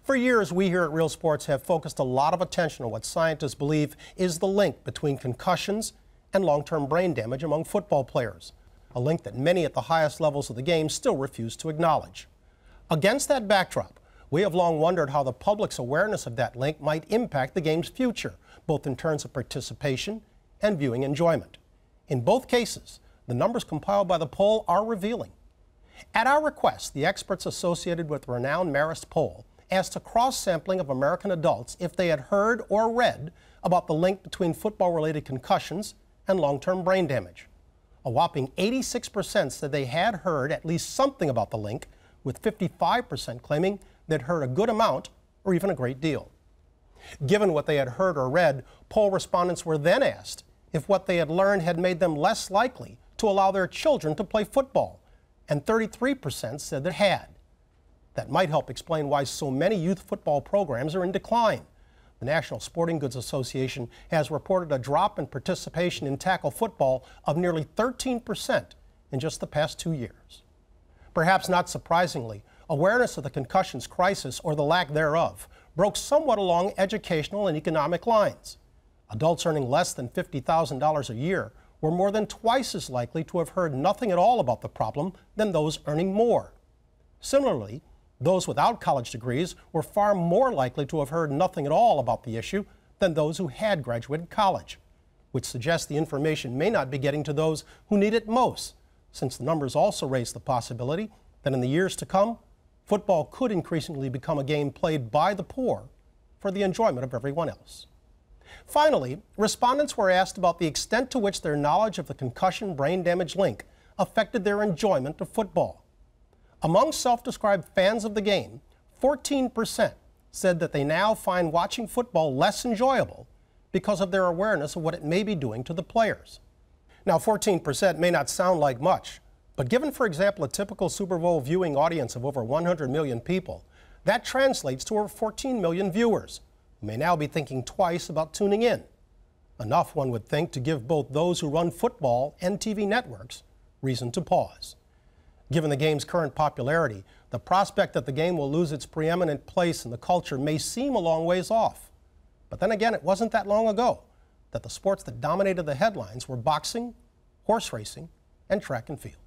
For years, we here at Real Sports have focused a lot of attention on what scientists believe is the link between concussions and long-term brain damage among football players, a link that many at the highest levels of the game still refuse to acknowledge. Against that backdrop, we have long wondered how the public's awareness of that link might impact the game's future, both in terms of participation and viewing enjoyment. In both cases, the numbers compiled by the poll are revealing. At our request, the experts associated with the renowned Marist poll asked a cross-sampling of American adults if they had heard or read about the link between football-related concussions and long-term brain damage. A whopping 86% said they had heard at least something about the link, with 55% claiming they'd heard a good amount or even a great deal. Given what they had heard or read, poll respondents were then asked if what they had learned had made them less likely to allow their children to play football, and 33% said it had. That might help explain why so many youth football programs are in decline. The National Sporting Goods Association has reported a drop in participation in tackle football of nearly 13% in just the past 2 years. Perhaps not surprisingly, awareness of the concussions crisis, or the lack thereof, broke somewhat along educational and economic lines. Adults earning less than $50,000 a year were more than twice as likely to have heard nothing at all about the problem than those earning more. Similarly, those without college degrees were far more likely to have heard nothing at all about the issue than those who had graduated college, which suggests the information may not be getting to those who need it most, since the numbers also raise the possibility that in the years to come, football could increasingly become a game played by the poor for the enjoyment of everyone else. Finally, respondents were asked about the extent to which their knowledge of the concussion brain damage link affected their enjoyment of football. Among self-described fans of the game, 14% said that they now find watching football less enjoyable because of their awareness of what it may be doing to the players. Now, 14% may not sound like much, but given, for example, a typical Super Bowl viewing audience of over 100 million people, that translates to over 14 million viewers who may now be thinking twice about tuning in. Enough, one would think, to give both those who run football and TV networks reason to pause. Given the game's current popularity, the prospect that the game will lose its preeminent place in the culture may seem a long ways off. But then again, it wasn't that long ago that the sports that dominated the headlines were boxing, horse racing, and track and field.